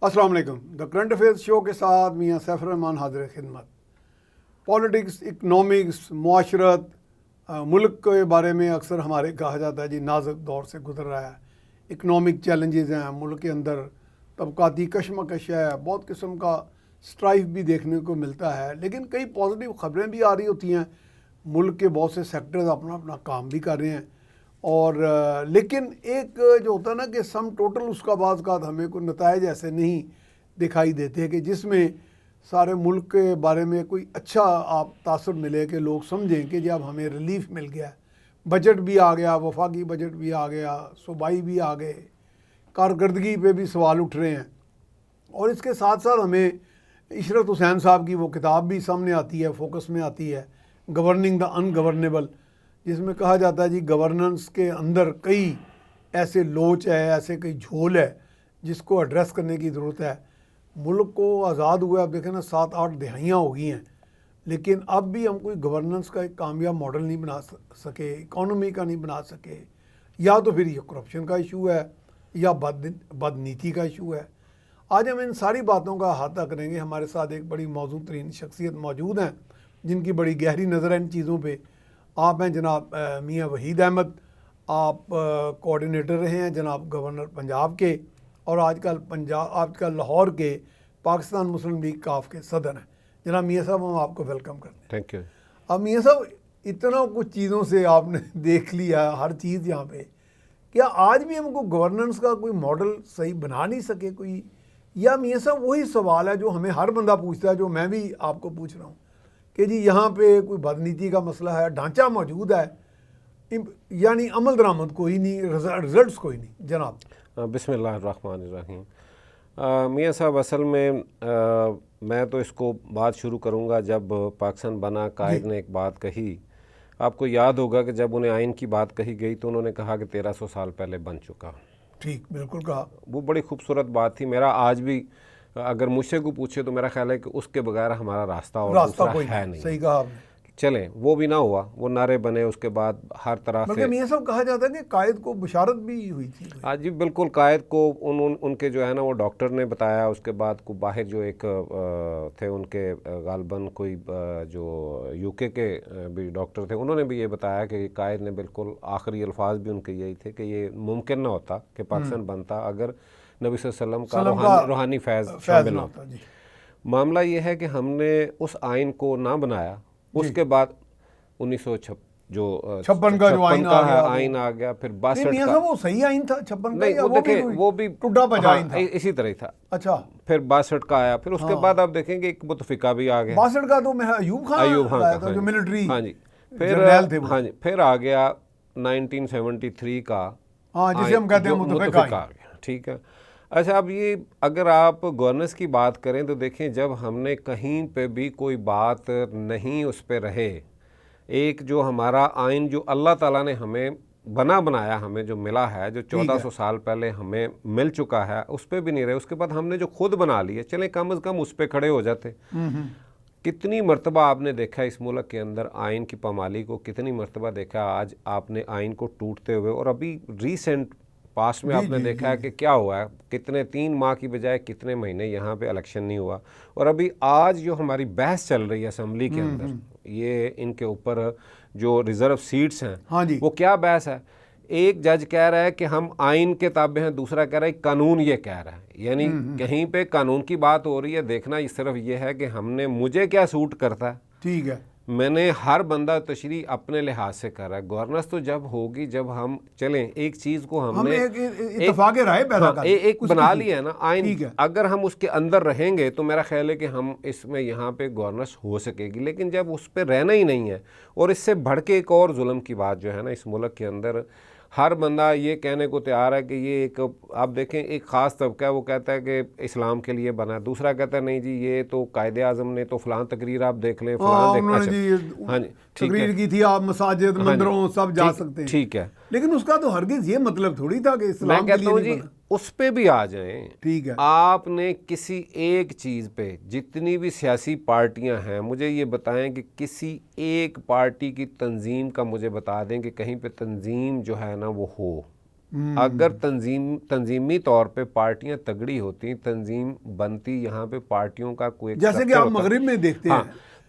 السلام علیکم. The current affairs شو کے ساتھ میاں سیف الرحمان حاضر خدمت. پالیٹکس، اکنامکس، معاشرت، ملک کے بارے میں اکثر ہمارے کہا جاتا ہے جی نازک دور سے گزر رہا ہے. اکنامک چیلنجز ہیں ملک کے اندر، طبقاتی کشمکش ہے، بہت قسم کا سٹرائف بھی دیکھنے کو ملتا ہے، لیکن کئی پازیٹیو خبریں بھی آ رہی ہوتی ہیں. ملک کے بہت سے سیکٹرز اپنا اپنا کام بھی کر رہے ہیں، اور لیکن ایک جو ہوتا ہے نا کہ سم ٹوٹل اس کا بعض اوقات ہمیں کوئی نتائج ایسے نہیں دکھائی دیتے کہ جس میں سارے ملک کے بارے میں کوئی اچھا آپ تاثر ملے کہ لوگ سمجھیں کہ جی اب ہمیں ریلیف مل گیا ہے. بجٹ بھی آ گیا، وفاقی بجٹ بھی آ گیا، صوبائی بھی آ گئے، کارکردگی پہ بھی سوال اٹھ رہے ہیں. اور اس کے ساتھ ساتھ ہمیں عشرت حسین صاحب کی وہ کتاب بھی سامنے آتی ہے، فوکس میں آتی ہے، گورننگ دا ان گورنیبل، جس میں کہا جاتا ہے جی گورننس کے اندر کئی ایسے لوچ ہے، ایسے کئی جھول ہے جس کو ایڈریس کرنے کی ضرورت ہے. ملک کو آزاد ہوا اب دیکھیں نا 7-8 دہائیاں ہو گئی ہیں، لیکن اب بھی ہم کوئی گورننس کا ایک کامیاب ماڈل نہیں بنا سکے، اکانومی کا نہیں بنا سکے. یا تو پھر یہ کرپشن کا ایشو ہے یا بد نیتی کا ایشو ہے. آج ہم ان ساری باتوں کا احاطہ کریں گے. ہمارے ساتھ ایک بڑی موزوں ترین شخصیت موجود ہیں جن کی بڑی گہری نظر ہے ان چیزوں پہ. آپ ہیں جناب میاں وحید احمد، آپ کوآرڈینیٹر رہے ہیں جناب گورنر پنجاب کے، اور آج کل لاہور کے پاکستان مسلم لیگ کاف کے صدر ہیں. جناب میاں صاحب ہم آپ کو ویلکم کرتے ہیں. Thank you. اب میاں صاحب اتنا کچھ چیزوں سے آپ نے دیکھ لیا ہر چیز یہاں پہ، کیا آج بھی ہم کو گورننس کا کوئی ماڈل صحیح بنا نہیں سکے کوئی؟ یا میاں صاحب وہی سوال ہے جو ہمیں ہر بندہ پوچھتا ہے، جو میں بھی آپ کو پوچھ رہا ہوں کہ جی یہاں پہ کوئی بدنیتی کا مسئلہ ہے، ڈھانچہ موجود ہے، یعنی عمل درآمد کوئی نہیں، رزلٹس کوئی نہیں. جناب بسم اللہ الرحمن الرحیم. میاں صاحب اصل میں میں تو اس کو بات شروع کروں گا جب پاکستان بنا. قائد نے ایک بات کہی، آپ کو یاد ہوگا کہ جب انہیں آئین کی بات کہی گئی تو انہوں نے کہا کہ 1300 سال پہلے بن چکا. ٹھیک، بالکل کہا. وہ بڑی خوبصورت بات تھی. میرا آج بھی اگر مجھ سے کو پوچھے تو میرا خیال ہے کہ اس کے بغیر ہمارا راستہ اور دوسرا کوئی ہے نہیں. صحیح کہا آپ نے. چلیں وہ بھی نہ ہوا، وہ نعرے بنے، اس کے بعد ہر طرح سے. بلکہ میاں صاحب کہا جاتا ہے کہ قائد کو بشارت بھی ہوئی تھی. ہاں جی بالکل. قائد کو ان کے جو ہے نا وہ ڈاکٹر نے بتایا. اس کے بعد کو باہر جو ایک تھے ان کے غالباً کوئی جو یو کے بھی ڈاکٹر تھے، انہوں نے بھی یہ بتایا کہ قائد نے بالکل آخری الفاظ بھی ان کے یہی تھے کہ یہ ممکن نہ ہوتا کہ پاکستان بنتا اگر نبی صلی اللہ علیہ وسلم کا روحانی فیض شامل نہ ہوتا. معاملہ یہ ہے کہ ہم نے اس آئین کو نہ بنایا. اس کے بعد 1956 کا جو آئین آ گیا، پھر 62 کا. وہ صحیح آئین تھا 56 کا؟ نہیں وہ دیکھیں وہ بھی ٹوٹا بجا آئین تھا، اسی طرح ہی تھا. اچھا. پھر 62 کا آیا. پھر اس کے بعد آپ دیکھیں گے ایک متفقہ بھی آ گیا. 62 کا تو ایوب خان کا جو ملٹری جرنیل تھے. ہاں جی. پھر آ گیا 1973 کا، جسے ہم کہتے ہیں متفقہ آ گیا. ٹھیک ہے. اچھا اب یہ اگر آپ گورننس کی بات کریں تو دیکھیں جب ہم نے کہیں پہ بھی کوئی بات نہیں اس پہ رہے، ایک جو ہمارا آئین جو اللہ تعالیٰ نے ہمیں بنایا، ہمیں جو ملا ہے، جو 1400 سال پہلے ہمیں مل چکا ہے، اس پہ بھی نہیں رہے. اس کے بعد ہم نے جو خود بنا لیے، چلیں کم از کم اس پہ کھڑے ہو جاتے. کتنی مرتبہ آپ نے دیکھا اس ملک کے اندر آئین کی پامالی کو، کتنی مرتبہ دیکھا آج آپ نے آئین کو ٹوٹتے ہوئے. اور ابھی ریسنٹ پاسٹ میں آپ نے دیکھا ہے کہ کیا ہوا ہے، کتنے 3 ماہ کی بجائے کتنے مہینے یہاں پہ الیکشن نہیں ہوا. اور ابھی آج جو ہماری بحث چل رہی ہے اسمبلی کے اندر، یہ ان کے اوپر جو ریزرو سیٹس ہیں، وہ کیا بحث ہے؟ ایک جج کہہ رہا ہے کہ ہم آئین کے تابع ہیں، دوسرا کہہ رہا ہے قانون یہ کہہ رہا ہے. یعنی کہیں پہ قانون کی بات ہو رہی ہے. دیکھنا صرف یہ ہے کہ ہم نے مجھے کیا سوٹ کرتا ہے. ٹھیک ہے. میں نے ہر بندہ تشریح اپنے لحاظ سے کر رہا ہے. گورننس تو جب ہوگی جب ہم چلیں ایک چیز کو ہم نے اتفاق رائے پیدا کر ایک بنا لیا ہے نا آئین. اگر ہم اس کے اندر رہیں گے تو میرا خیال ہے کہ ہم اس میں یہاں پہ گورننس ہو سکے گی. لیکن جب اس پہ رہنا ہی نہیں ہے، اور اس سے بڑھ کے ایک اور ظلم کی بات جو ہے نا اس ملک کے اندر، ہر بندہ یہ کہنے کو تیار ہے کہ یہ ایک آپ دیکھیں ایک خاص طبقہ ہے، وہ کہتا ہے کہ اسلام کے لیے بنا ہے. دوسرا کہتا ہے نہیں جی یہ تو قائد اعظم نے تو فلاں تقریر آپ دیکھ لیں، فلاں ہاں جی تقریر کی تھی، آپ مساجد مندروں سب جا سکتے ہیں. ٹھیک ہے. لیکن اس کا تو ہرگز یہ مطلب تھوڑی تھا کہ اسلام کے لیے نہیں بنا. اس پہ بھی آ جائیں. ٹھیک ہے. آپ نے کسی ایک چیز پہ، جتنی بھی سیاسی پارٹیاں ہیں، مجھے یہ بتائیں کہ کسی ایک پارٹی کی تنظیم کا مجھے بتا دیں کہ کہیں پہ تنظیم جو ہے نا وہ ہو. اگر تنظیمی طور پہ پارٹیاں تگڑی ہوتی، تنظیم بنتی، یہاں پہ پارٹیوں کا کوئی جیسے کہ آپ مغرب میں دیکھتے ہیں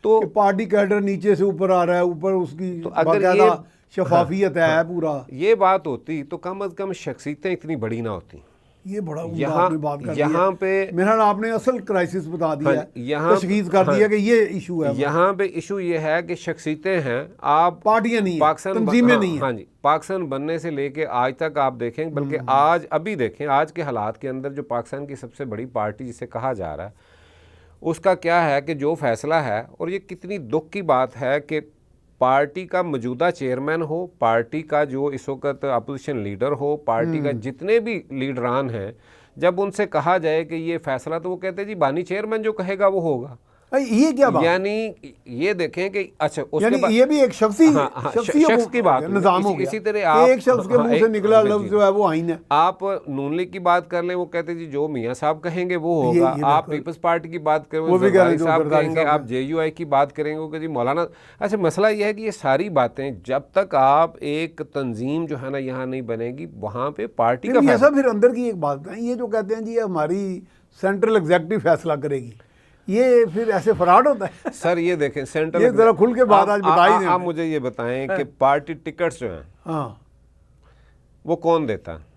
تو کہ پارٹی کیڈر نیچے سے اوپر آ رہا ہے، اوپر اس کی باقاعدہ شفافیت ہے پورا. یہ بات ہوتی تو کم از کم شخصیتیں اتنی بڑی نہ ہوتی. یہ بڑا عمدہ آپ نے بات کر دی یہاں پہ میرا آپ نے اصل کرائسس بتا دیا ہے، تشخیص کر دیا کہ یہ ایشو ہے. یہاں پہ ایشو یہ ہے کہ شخصیتیں ہیں، آپ پارٹیاں نہیں ہیں، پاکستان تنظیمیں نہیں ہیں. ہاں جی، پاکستان بننے سے لے کے آج تک آپ دیکھیں، بلکہ آج ابھی دیکھیں آج کے حالات کے اندر جو پاکستان کی سب سے بڑی پارٹی جسے کہا جا رہا ہے، اس کا کیا ہے کہ جو فیصلہ ہے، اور یہ کتنی دکھ کی بات ہے کہ پارٹی کا موجودہ چیئرمین ہو، پارٹی کا جو اس وقت اپوزیشن لیڈر ہو، پارٹی کا جتنے بھی لیڈران ہیں، جب ان سے کہا جائے کہ یہ فیصلہ، تو وہ کہتے ہیں جی بانی چیئرمین جو کہے گا وہ ہوگا. یہ کیا بات؟ یعنی یہ دیکھیں کہ اچھا اس یعنی کے بعد یہ بھی ایک شخص کی بات نظام ہو گیا. اسی طرح ایک شخص کے منہ سے نکلا لفظ جو ہے وہ آئین ہے. آپ نون لیگ کی بات کر لیں، وہ کہتے ہیں جی جو میاں صاحب کہیں گے وہ ہوگا. آپ پیپلز پارٹی کی بات کریں، وہ زرداری صاحب کہیں گے. آپ جے یو آئی کی بات کریں گے کہ جی مولانا. اچھا مسئلہ یہ ہے کہ یہ ساری باتیں جب تک آپ ایک تنظیم جو ہے نا یہاں نہیں بنے گی، وہاں پہ پارٹی کا ایسا پھر اندر کی ایک بات ہے، یہ جو کہتے ہیں جی ہماری سینٹرل ایگزیکٹو فیصلہ کرے گی، یہ پھر ایسے فراڈ ہوتا ہے. سر یہ دیکھیں سینٹرل، یہ ذرا کھل کے بات آج بتائی دیں. آپ مجھے یہ بتائیں کہ پارٹی ٹکٹس جو ہیں ہاں وہ کون دیتا ہے؟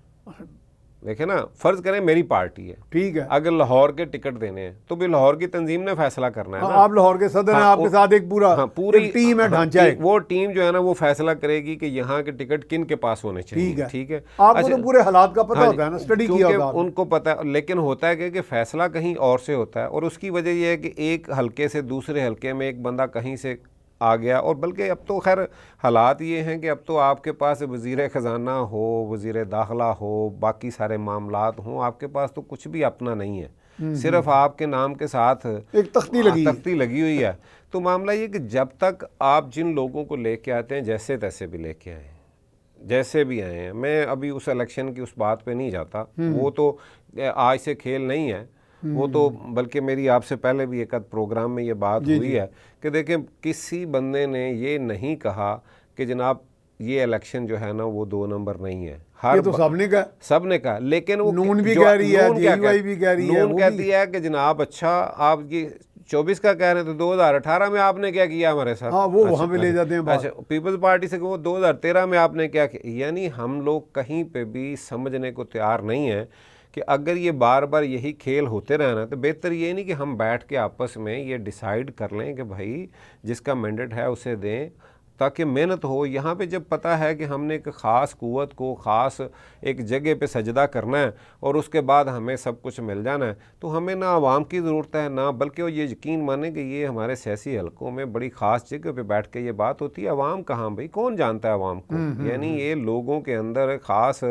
دیکھیں نا، فرض کریں میری پارٹی ہے، ٹھیک ہے، اگر لاہور کے ٹکٹ دینے ہیں تو بھی لاہور کی تنظیم نے فیصلہ کرنا ہے نا. آپ لاہور کے صدر ہیں، آپ کے ساتھ ایک پوری ٹیم ہے، ڈھانچہ ہے. وہ ٹیم جو ہے نا وہ فیصلہ کرے گی کہ یہاں کے ٹکٹ کن کے پاس ہونے چاہیے. ٹھیک ہے، آپ کو تو پورے حالات کا پتہ ہوتا ہے نا، اسٹڈی کیا ہوتا ہے ان کو پتہ ہے. لیکن ہوتا ہے کہ فیصلہ کہیں اور سے ہوتا ہے، اور اس کی وجہ یہ ہے کہ ایک حلقے سے دوسرے حلقے میں ایک بندہ کہیں سے آ گیا. اور بلکہ اب تو خیر حالات یہ ہیں کہ اب تو آپ کے پاس وزیر خزانہ ہو، وزیر داخلہ ہو، باقی سارے معاملات ہوں، آپ کے پاس تو کچھ بھی اپنا نہیں ہے، صرف آپ کے نام کے ساتھ ایک تختی لگی ہوئی ہے. تو معاملہ یہ کہ جب تک آپ جن لوگوں کو لے کے آتے ہیں، جیسے تیسے بھی لے کے آئے ہیں، جیسے بھی آئے ہیں، میں ابھی اس الیکشن کی اس بات پہ نہیں جاتا، وہ تو آج سے کھیل نہیں ہے، وہ تو بلکہ میری آپ سے پہلے بھی ایک پروگرام میں یہ بات ہوئی ہے کہ دیکھیں کسی بندے نے یہ نہیں کہا کہ جناب یہ الیکشن جو ہے نا وہ 2 نمبر نہیں ہے. یہ تو سب نے کہا، لیکن وہ نون بھی کہہ رہی ہے، جے یو آئی بھی کہہ رہی ہے، نون کہتی ہے کہ جناب اچھا آپ یہ 24 کا کہہ رہے ہیں تو 2018 میں آپ نے کیا کیا ہمارے ساتھ؟ ہاں وہ وہاں پہ لے جاتے ہیں بات. اچھا پیپلز پارٹی سے کہ وہ 2013 میں آپ نے کیا کیا. یعنی ہم لوگ کہیں پہ بھی سمجھنے کو تیار نہیں ہیں کہ اگر یہ بار بار یہی کھیل ہوتے رہنا تو بہتر یہ نہیں کہ ہم بیٹھ کے آپس میں یہ ڈیسائیڈ کر لیں کہ بھائی جس کا مینڈیٹ ہے اسے دیں، تاکہ محنت ہو. یہاں پہ جب پتہ ہے کہ ہم نے ایک خاص قوت کو خاص ایک جگہ پہ سجدہ کرنا ہے اور اس کے بعد ہمیں سب کچھ مل جانا ہے، تو ہمیں نہ عوام کی ضرورت ہے، نہ بلکہ وہ یہ یقین مانیں کہ یہ ہمارے سیاسی حلقوں میں بڑی خاص جگہ پہ بیٹھ کے یہ بات ہوتی ہے. عوام کہاں بھائی، کون جانتا ہے عوام کو؟ یعنی یہ لوگوں کے اندر خاص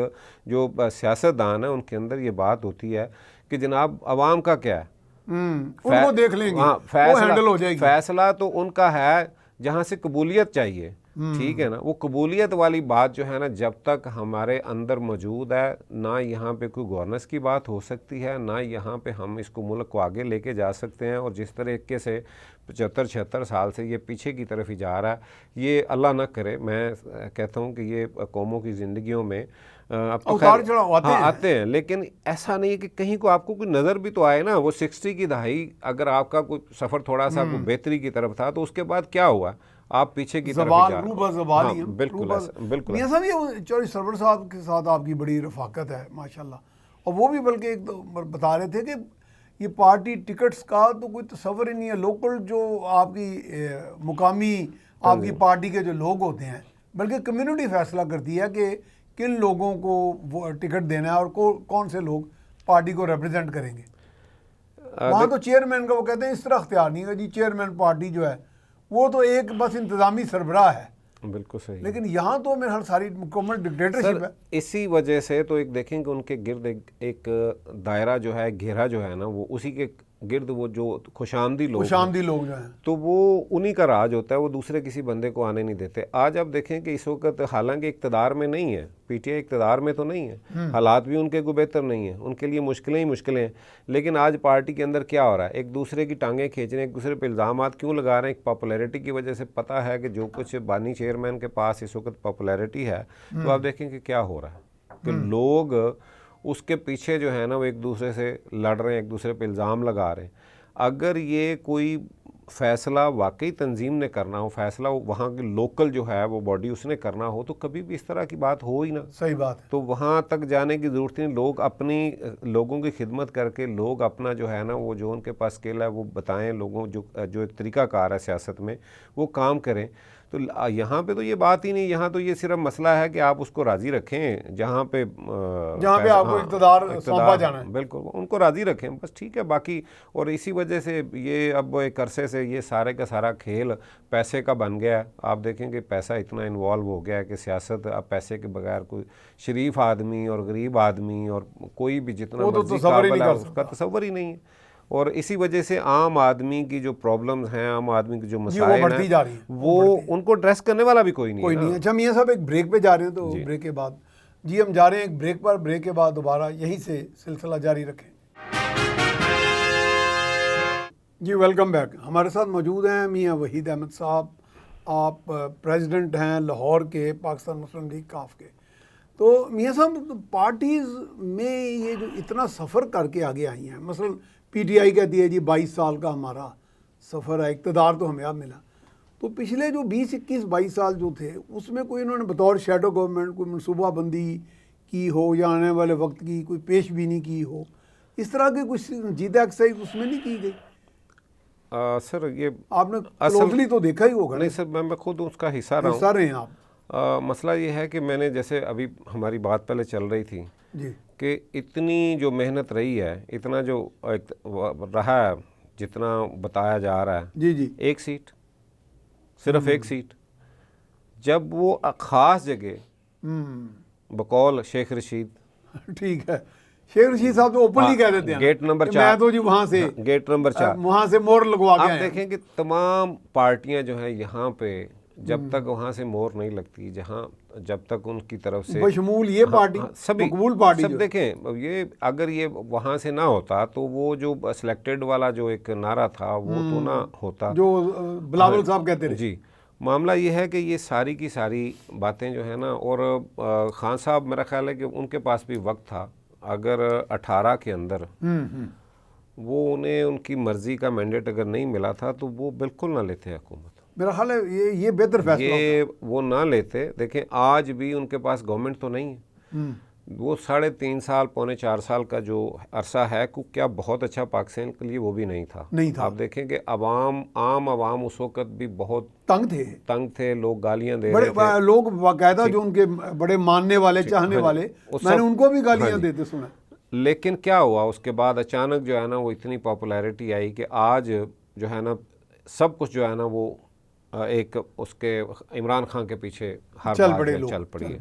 جو سیاستدان ہیں ان کے اندر یہ بات ہوتی ہے کہ جناب عوام کا کیا ہے، ان کو دیکھ لیں گے، وہ ہینڈل ہو جائے گی. فیصلہ تو ان کا ہے جہاں سے قبولیت چاہیے. ٹھیک ہے نا، وہ قبولیت والی بات جو ہے نا جب تک ہمارے اندر موجود ہے، نہ یہاں پہ کوئی گورننس کی بات ہو سکتی ہے، نہ یہاں پہ ہم اس کو ملک کو آگے لے کے جا سکتے ہیں. اور جس طریقے سے 75-76 سال سے یہ پیچھے کی طرف ہی جا رہا ہے، یہ اللہ نہ کرے، میں کہتا ہوں کہ یہ قوموں کی زندگیوں میں اب تو آتے ہیں، لیکن ایسا نہیں ہے کہ کہیں کو آپ کو کوئی نظر بھی تو آئے نا. وہ 60 کی دہائی اگر آپ کا کوئی سفر تھوڑا سا کوئی بہتری کی طرف تھا تو اس کے بعد کیا ہوا؟ آپ پیچھے کی طرف جا رہے ہیں. بالکل بالکل. میاں صاحب یہ چوہدری سرور صاحب کے ساتھ آپ کی بڑی رفاقت ہے ماشاءاللہ، اور وہ بھی بلکہ ایک بتا رہے تھے کہ یہ پارٹی ٹکٹس کا تو کوئی تصور ہی نہیں ہے. لوکل جو آپ کی مقامی آپ کی پارٹی کے جو لوگ ہوتے ہیں، بلکہ کمیونٹی فیصلہ کرتی ہے کہ کن لوگوں کو وہ ٹکٹ دینا ہے اور کون سے لوگ پارٹی کو ریپرزینٹ کریں گے. وہاں تو چیئرمین کا وہ کہتے ہیں اس طرح اختیار نہیں ہے جی، چیئرمین پارٹی جو ہے وہ تو ایک بس انتظامی سربراہ ہے. بالکل صحیح. لیکن یہاں تو میرے ساری مکمل ڈکٹیٹرشپ ہے. اسی وجہ سے تو ایک دیکھیں کہ ان کے گرد ایک دائرہ جو ہے، گھیرا جو ہے نا، وہ اسی کے گرد وہ جو خوشامدی لوگ جو ہیں تو وہ انہی کا راج ہوتا ہے، وہ دوسرے کسی بندے کو آنے نہیں دیتے. آج آپ دیکھیں کہ اس وقت حالانکہ اقتدار میں نہیں ہے، پی ٹی آئی اقتدار میں تو نہیں ہے، حالات بھی ان کے کوئی بہتر نہیں ہیں، ان کے لیے مشکلیں ہی مشکلیں ہیں. لیکن آج پارٹی کے اندر کیا ہو رہا ہے؟ ایک دوسرے کی ٹانگیں کھینچ رہے ہیں، ایک دوسرے پہ الزامات کیوں لگا رہے ہیں؟ ایک پاپولیرٹی کی وجہ سے. پتہ ہے کہ جو کچھ بانی چیئرمین کے پاس اس وقت پاپولیرٹی ہے، تو آپ دیکھیں کہ کیا ہو رہا ہے. کہ لوگ اس کے پیچھے جو ہے نا وہ ایک دوسرے سے لڑ رہے ہیں, ایک دوسرے پہ الزام لگا رہے ہیں. اگر یہ کوئی فیصلہ واقعی تنظیم نے کرنا ہو, فیصلہ وہاں کی لوکل جو ہے وہ باڈی اس نے کرنا ہو, تو کبھی بھی اس طرح کی بات ہو ہی نہ. صحیح بات ہے. تو وہاں تک جانے کی ضرورت نہیں. لوگ اپنی لوگوں کی خدمت کر کے لوگ اپنا جو ہے نا وہ جو ان کے پاس اسکل ہے وہ بتائیں لوگوں, جو ایک طریقہ کار ہے سیاست میں وہ کام کریں. تو یہاں پہ تو یہ بات ہی نہیں, یہاں تو یہ صرف مسئلہ ہے کہ آپ اس کو راضی رکھیں جہاں پہ آپ کو اقتدار سونپا جانا ہے, بالکل ان کو راضی رکھیں بس, ٹھیک ہے. باقی اور اسی وجہ سے یہ اب ایک عرصے سے یہ سارے کا سارا کھیل پیسے کا بن گیا ہے. آپ دیکھیں کہ پیسہ اتنا انوالو ہو گیا ہے کہ سیاست اب پیسے کے بغیر کوئی شریف آدمی اور غریب آدمی اور کوئی بھی جتنا مرضی قابل ہے اس کا تصور ہی نہیں ہے. اور اسی وجہ سے عام آدمی کی جو پرابلمز ہیں, عام آدمی کی جو مسائل ہیں, وہ ان کو ایڈریس کرنے والا بھی کوئی نہیں ہے. اچھا میاں صاحب ایک بریک پہ جا رہے ہیں, تو بریک کے بعد جی ہم جا رہے ہیں ایک بریک پر, بریک کے بعد دوبارہ یہیں سے سلسلہ جاری رکھیں. جی ویلکم بیک. ہمارے ساتھ موجود ہیں میاں وحید احمد صاحب. آپ پریزیڈنٹ ہیں لاہور کے پاکستان مسلم لیگ کاف کے. تو میاں صاحب پارٹیز میں یہ جو اتنا سفر کر کے آگے آئی ہیں, مثلا پی ٹی آئی کہتی ہے جی 22 سال کا ہمارا سفر ہے, اقتدار تو ہمیں اب ملا. تو پچھلے جو 20 21 22 سال جو تھے اس میں کوئی انہوں نے بطور شیڈو گورنمنٹ کوئی منصوبہ بندی کی ہو یا آنے والے وقت کی کوئی پیش بینی کی ہو, اس طرح کی کچھ جیدہ ایکسرسائز اس میں نہیں کی گئی؟ سر یہ آپ نے کلوزلی تو دیکھا ہی ہوگا. نہیں سر, میں خود اس کا حصہ رہا ہوں. حصہ رہے ہیں آپ. مسئلہ یہ ہے کہ میں نے جیسے ابھی ہماری بات پہلے چل رہی تھی جی کہ اتنی جو محنت رہی ہے, اتنا جو رہا ہے, جتنا بتایا جا رہا ہے, جی جی ایک سیٹ, صرف ایک سیٹ, جب وہ خاص جگہ بقول شیخ رشید, ٹھیک ہے, شیخ رشید صاحب تو اوپنلی کہہ دیتے ہیں گیٹ نمبر 4, میں تو جی وہاں سے گیٹ نمبر 4 وہاں سے مور لگوا کے آپ دیکھیں کہ تمام پارٹیاں جو ہیں یہاں پہ جب تک وہاں سے مور نہیں لگتی, جب تک ان کی طرف سے بشمول یہ پارٹی مقبول پارٹی سب دیکھیں, یہ اگر یہ وہاں سے نہ ہوتا تو وہ جو سلیکٹڈ والا جو ایک نعرہ تھا وہ تو نہ ہوتا جو بلاول صاحب کہتے رہے. جی معاملہ یہ ہے کہ یہ ساری کی ساری باتیں جو ہیں نا, اور خان صاحب میرا خیال ہے کہ ان کے پاس بھی وقت تھا, اگر 18 کے اندر وہ انہیں ان کی مرضی کا مینڈیٹ اگر نہیں ملا تھا تو وہ بالکل نہ لیتے حکومت. میرا خیال ہے یہ بہتر فیصلہ یہ وہ نہ لیتے. دیکھیں آج بھی ان کے پاس گورنمنٹ تو نہیں ہے, وہ 3.5 سال 4 سال کا جو عرصہ ہے کیا بہت اچھا پاکستان کے لیے وہ بھی نہیں تھا. آپ دیکھیں کہ عام عوام اس وقت بھی بہت تنگ تھے, لوگ گالیاں دے رہے تھے, لوگ باقاعدہ جو ان کے بڑے ماننے والے چاہنے والے, میں نے ان کو بھی گالیاں دیتے سنا. لیکن کیا ہوا اس کے بعد اچانک جو ہے نا وہ اتنی پاپولیرٹی آئی کہ آج جو ہے نا سب کچھ جو ہے نا وہ ایک اس کے عمران خان کے پیچھے ہر بات چل پڑی ہے.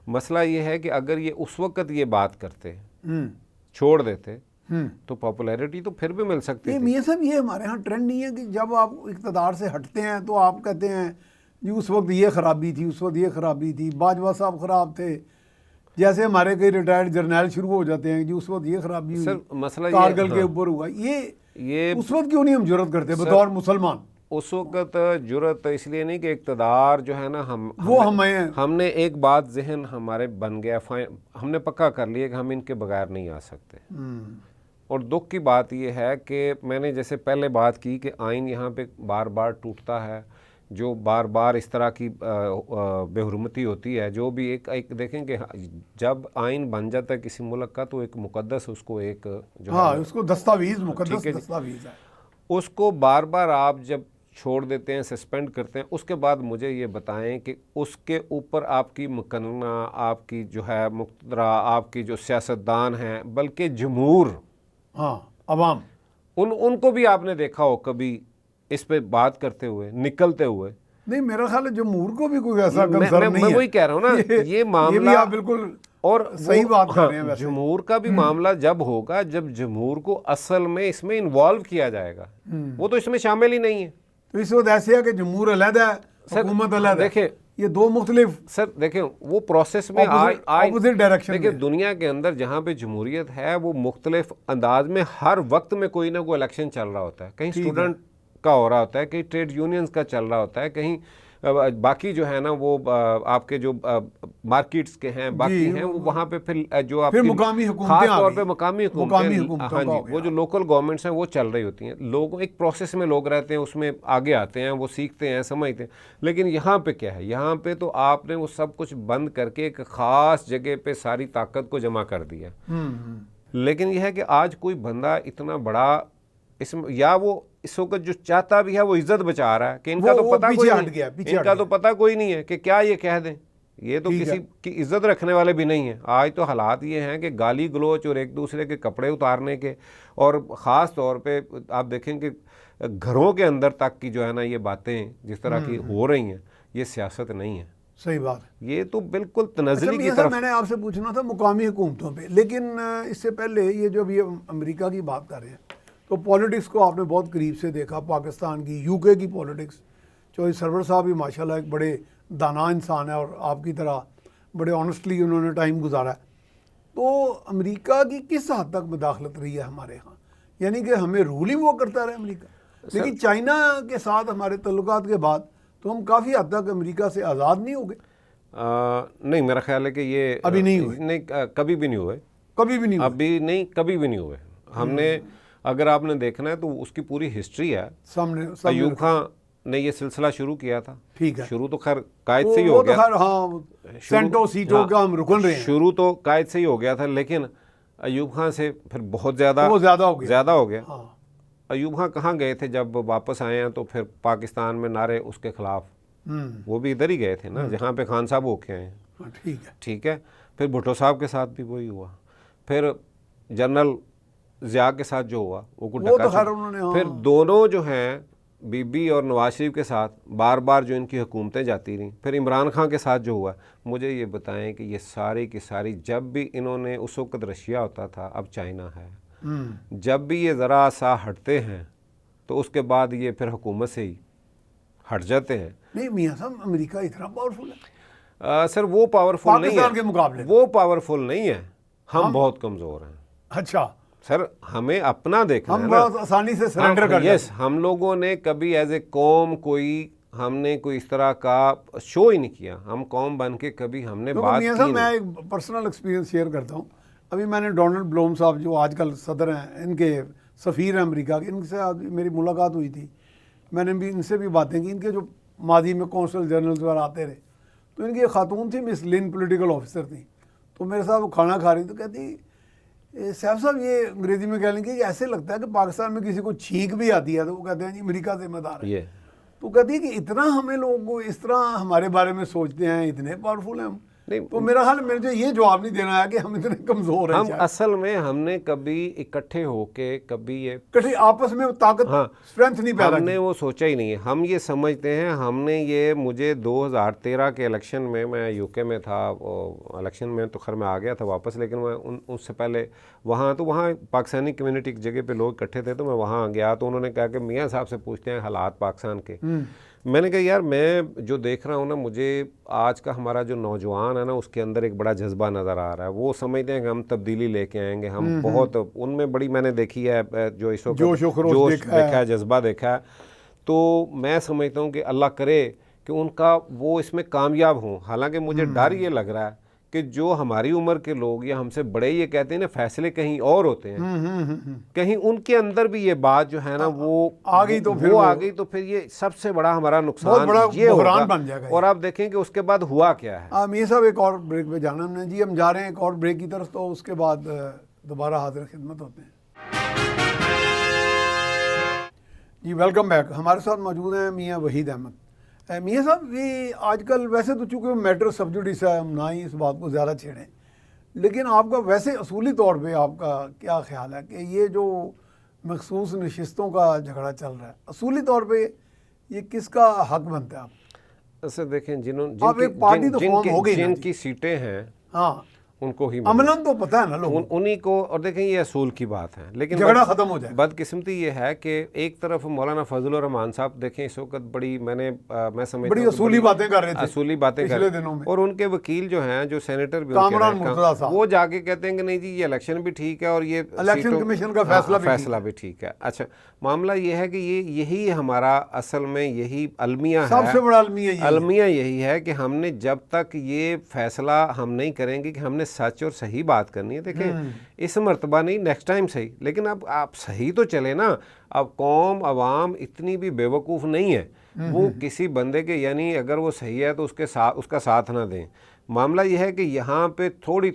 مسئلہ یہ ہے کہ اگر یہ اس وقت یہ بات کرتے, چھوڑ دیتے, تو پاپولیرٹی تو پھر بھی مل سکتی تھی. میاں صاحب یہ ہمارے ہاں ٹرینڈ نہیں ہے کہ جب آپ اقتدار سے ہٹتے ہیں تو آپ کہتے ہیں جی اس وقت یہ خرابی تھی, اس وقت یہ خرابی تھی, باجوہ صاحب خراب تھے, جیسے ہمارے کئی ریٹائرڈ جرنیل شروع ہو جاتے ہیں جی اس وقت یہ خرابی ہوئی, مسئلہ کارگل کے اوپر ہوا. یہ اس وقت کیوں نہیں ہم جرأت کرتے بطور مسلمان؟ اس وقت جرأت اس لیے نہیں کہ اقتدار جو ہے نا ہم نے ایک بات ذہن ہمارے بن گیا, ہم نے پکا کر لیا کہ ہم ان کے بغیر نہیں آ سکتے. اور دکھ کی بات یہ ہے کہ میں نے جیسے پہلے بات کی کہ آئین یہاں پہ بار بار ٹوٹتا ہے, جو بار بار اس طرح کی بے حرمتی ہوتی ہے, جو بھی ایک دیکھیں کہ جب آئین بن جاتا ہے کسی ملک کا تو ایک مقدس اس کو ایک جو اس کو دستاویز مقدس دستاویز ہے, اس کو بار بار آپ جب چھوڑ دیتے ہیں, سسپینڈ کرتے ہیں, اس کے بعد مجھے یہ بتائیں کہ اس کے اوپر آپ کی مقننہ, آپ کی جو ہے مقتدرہ, آپ کی جو سیاستدان ہیں, بلکہ جمہور, عوام, ان کو بھی آپ نے دیکھا ہو کبھی اس پہ بات کرتے ہوئے, نکلتے ہوئے؟ نہیں, میرا خیال ہے جمہور کو بھی کوئی ایسا کنسرن نہیں ہے. میں وہی کہہ رہا ہوں نا, یہ معاملہ بالکل اور صحیح بات کر رہے ہیں. جمہور کا بھی معاملہ جب ہوگا جب جمہور کو اصل میں اس میں انوالو کیا جائے گا, وہ تو اس میں شامل ہی نہیں ہے. تو اس وقت ایسے ہے کہ جمہور علیحدہ ہے, حکومت علیحدہ ہے. دیکھیں یہ دو مختلف, سر دیکھیں وہ پروسیس میں اپوزٹ ڈائریکشن. دیکھیں دنیا کے اندر جہاں پہ جمہوریت ہے وہ مختلف انداز میں ہر وقت میں کوئی نہ کوئی الیکشن چل رہا ہوتا ہے. کہیں اسٹوڈنٹ کا ہو رہا ہوتا ہے, کہیں ٹریڈ یونینز کا چل رہا ہوتا ہے, کہیں باقی جو ہے نا وہ آپ کے جو مارکیٹس کے ہیں باقی ہیں وہ وہاں پہ پھر جو آپ مقامی حکومتیں خاص طور پہ مقامی حکومتیں، ہاں جی، وہ جو لوکل گورنمنٹس ہیں وہ چل رہی ہوتی ہیں، لوگ ایک پروسیس میں لوگ رہتے ہیں، اس میں آگے آتے ہیں، وہ سیکھتے ہیں، سمجھتے ہیں. لیکن یہاں پہ کیا ہے، یہاں پہ تو آپ نے وہ سب کچھ بند کر کے ایک خاص جگہ پہ ساری طاقت کو جمع کر دیا. لیکن یہ ہے کہ آج کوئی بندہ اتنا بڑا اس میں، یا وہ اس وقت جو چاہتا بھی ہے وہ عزت بچا رہا ہے کہ ان کا تو پتہ کوئی نہیں، ان کا تو پتہ کوئی نہیں ہے کہ کیا یہ کہہ دیں، یہ تو کسی کی عزت رکھنے والے بھی نہیں ہیں. آج تو حالات یہ ہیں کہ گالی گلوچ اور ایک دوسرے کے کپڑے اتارنے کے، اور خاص طور پہ آپ دیکھیں کہ گھروں کے اندر تک کی جو ہے نا یہ باتیں جس طرح کی ہو رہی ہیں، یہ سیاست نہیں ہے. صحیح بات ہے. یہ تو بالکل تنزلی کی طرف. میں نے آپ سے پوچھنا تھا مقامی حکومتوں پہ، لیکن اس سے پہلے یہ جو ابھی امریکہ کی بات کر رہے ہیں تو پولیٹکس کو آپ نے بہت قریب سے دیکھا، پاکستان کی، یو کے کی پولیٹکس. چوہدری سرور صاحب بھی ماشاءاللہ ایک بڑے دانا انسان ہے اور آپ کی طرح بڑے آنیسٹلی انہوں نے ٹائم گزارا ہے. تو امریکہ کی کس حد تک مداخلت رہی ہے ہمارے ہاں؟ یعنی کہ ہمیں رول ہی وہ کرتا رہا امریکہ. لیکن چائنا کے ساتھ ہمارے تعلقات کے بعد تو ہم کافی حد تک امریکہ سے آزاد نہیں ہو گئے. نہیں، میرا خیال ہے کہ یہ ابھی نہیں ہوئے. نہیں، کبھی بھی نہیں ہوئے. کبھی بھی نہیں ہوئے. ابھی نہیں، کبھی بھی نہیں ہوئے. ہم نے اگر آپ نے دیکھنا ہے تو اس کی پوری ہسٹری ہے. سامنے ایوب خان نے یہ سلسلہ شروع کیا تھا. ٹھیک ہے. شروع تو خیر قائد سے ہی ہو گیا. ہاں، سینٹو سیٹو کا ہم رکن رہے ہیں. شروع تو قائد سے ہی ہو گیا تھا، لیکن ایوب خان سے پھر بہت زیادہ ہو گیا. ایوب خان کہاں گئے تھے جب واپس آئے ہیں؟ تو پھر پاکستان میں نعرے اس کے خلاف، وہ بھی ادھر ہی گئے تھے نا جہاں پہ خان صاحب ہو کے آئے ہیں. ٹھیک ہے. پھر بھٹو صاحب کے ساتھ بھی وہی ہوا. پھر جنرل ضیاء کے ساتھ جو ہوا وہ کو ڈھکا. پھر دونوں جو ہیں بی بی اور نواز شریف کے ساتھ بار بار جو ان کی حکومتیں جاتی رہیں. پھر عمران خان کے ساتھ جو ہوا، مجھے یہ بتائیں کہ یہ ساری کی ساری، جب بھی انہوں نے اس وقت رشیا ہوتا تھا، اب چائنا ہے، جب بھی یہ ذرا سا ہٹتے ہیں تو اس کے بعد یہ پھر حکومت سے ہی ہٹ جاتے ہیں. نہیں میاں صاحب، امریکہ اتنا پاورفل ہے سر. وہ پاورفل نہیں پاکستان کے مقابلے، وہ پاورفل نہیں ہے. ہم بہت کمزور ہیں. اچھا سر، ہمیں اپنا دیکھنا ہے ہم نا. بہت آسانی سے سرنڈر کر یس، ہم لوگوں نے کبھی ایز اے قوم ہم نے کوئی اس طرح کا شو ہی نہیں کیا. ہم قوم بن کے کبھی ہم نے بات کی نہیں. میں ایک پرسنل ایکسپیرینس شیئر کرتا ہوں. ابھی میں نے ڈونلڈ بلوم صاحب جو آج کل صدر ہیں، ان کے سفیر ہیں امریکہ کے، ان سے میری ملاقات ہوئی تھی. میں نے بھی ان سے بھی باتیں کی. ان کے جو ماضی میں کونسل جنرلز وغیرہ آتے رہے، تو ان کی ایک خاتون تھی، مس لن، پولیٹیکل آفیسر تھی. تو میرے ساتھ وہ کھانا کھا رہی تو کہتی، صاحب یہ انگریزی میں کہہ لیں گے کہ ایسے لگتا ہے کہ پاکستان میں کسی کو چھینک بھی آتی ہے تو وہ کہتے ہیں جی امریکہ ذمہ دار ہے. تو کہتی ہے کہ اتنا ہمیں لوگ اس طرح ہمارے بارے میں سوچتے ہیں، اتنے پاورفل ہیں ہم. تو میرا حال میرے جو یہ جواب نہیں دینا ہے کہ ہم اتنے کمزور ہیں. ہم اصل میں ہم نے کبھی اکٹھے ہو کے کبھی یہ آپس میں طاقت اسٹرینتھ نہیں پیدا کی. ہم نے وہ سوچا ہی نہیں ہے. ہم یہ سمجھتے ہیں، ہم نے یہ، مجھے 2013 کے الیکشن میں یو کے میں تھا، الیکشن میں تو خیر میں آ گیا تھا واپس، لیکن میں اس سے پہلے وہاں پاکستانی کمیونٹی کی جگہ پہ لوگ اکٹھے تھے، تو میں وہاں گیا تو انہوں نے کہا کہ میاں صاحب سے پوچھتے ہیں حالات پاکستان کے. میں نے کہا یار میں جو دیکھ رہا ہوں نا، مجھے آج کا ہمارا جو نوجوان ہے نا، اس کے اندر ایک بڑا جذبہ نظر آ رہا ہے. وہ سمجھتے ہیں کہ ہم تبدیلی لے کے آئیں گے. ہم بہت ان میں بڑی میں نے دیکھی ہے جو اس وقت جوش دیکھا ہے، جذبہ دیکھا ہے. تو میں سمجھتا ہوں کہ اللہ کرے کہ ان کا وہ اس میں کامیاب ہوں. حالانکہ مجھے ڈر یہ لگ رہا ہے کہ جو ہماری عمر کے لوگ یا ہم سے بڑے یہ کہتے ہیں نا فیصلے کہیں اور ہوتے ہیں، کہیں ان کے اندر بھی یہ بات جو ہے نا وہ آ گئی تو پھر یہ سب سے بڑا ہمارا نقصان یہ ہوگا بن جائے گا. اور آپ دیکھیں کہ اس کے بعد ہوا کیا ہے. میاں صاحب ایک اور بریک پہ جانا ہم نے جی. ہم جا رہے ہیں ایک اور بریک کی طرف، تو اس کے بعد دوبارہ حاضر خدمت ہوتے ہیں. جی ویلکم بیک. ہمارے ساتھ موجود ہیں میاں وحید احمد. میاں صاحب، یہ آج کل ویسے تو چونکہ میٹر سب جوڈیس ہے، ہم نہ ہی اس بات کو زیادہ چھیڑیں، لیکن آپ کا ویسے اصولی طور پہ آپ کا کیا خیال ہے کہ یہ جو مخصوص نشستوں کا جھگڑا چل رہا ہے، اصولی طور پہ یہ کس کا حق بنتا ہے؟ آپ ایسے دیکھیں، جن کی سیٹیں ہیں، ہاں، ان کو ہی ملے، عملاً تو پتہ ہے نا لوگوں کو، انہی کو. اور دیکھیں یہ اصول کی بات ہے، لیکن جھگڑا ختم ہو جائے. بدقسمتی یہ ہے کہ ایک طرف مولانا فضل الرحمان صاحب دیکھیں اس وقت بڑی میں سمجھتا بڑی ہوں کہ اصولی باتیں کر رہے تھے اصولی باتیں کر پچھلے دنوں میں. اور ان کے وکیل جو ہیں جو سینیٹر بھی کامران مرتضیٰ صاحب، وہ جا کے کہتے ہیں کہ نہیں جی یہ الیکشن بھی ٹھیک ہے اور یہ الیکشن کمیشن کا فیصلہ بھی ٹھیک ہے. اچھا معاملہ یہ ہے کہ یہی ہمارا اصل میں یہی المیہ ہے، سب سے بڑا المیہ یہی ہے. المیہ یہی ہے کہ ہم نے جب تک یہ فیصلہ ہم نہیں کریں گے کہ ہم نے سچ اور صحیح بات کرنی ہے، دیکھیں اس مرتبہ نہیں نیکسٹ ٹائم صحیح، لیکن اب آپ صحیح تو چلے نا. اب قوم عوام اتنی بھی بے وقوف نہیں ہے وہ کسی بندے کے یعنی اگر وہ صحیح ہے تو اس کا ساتھ نہ دیں. معاملہ یہ ہے کہ یہاں پہ تھوڑی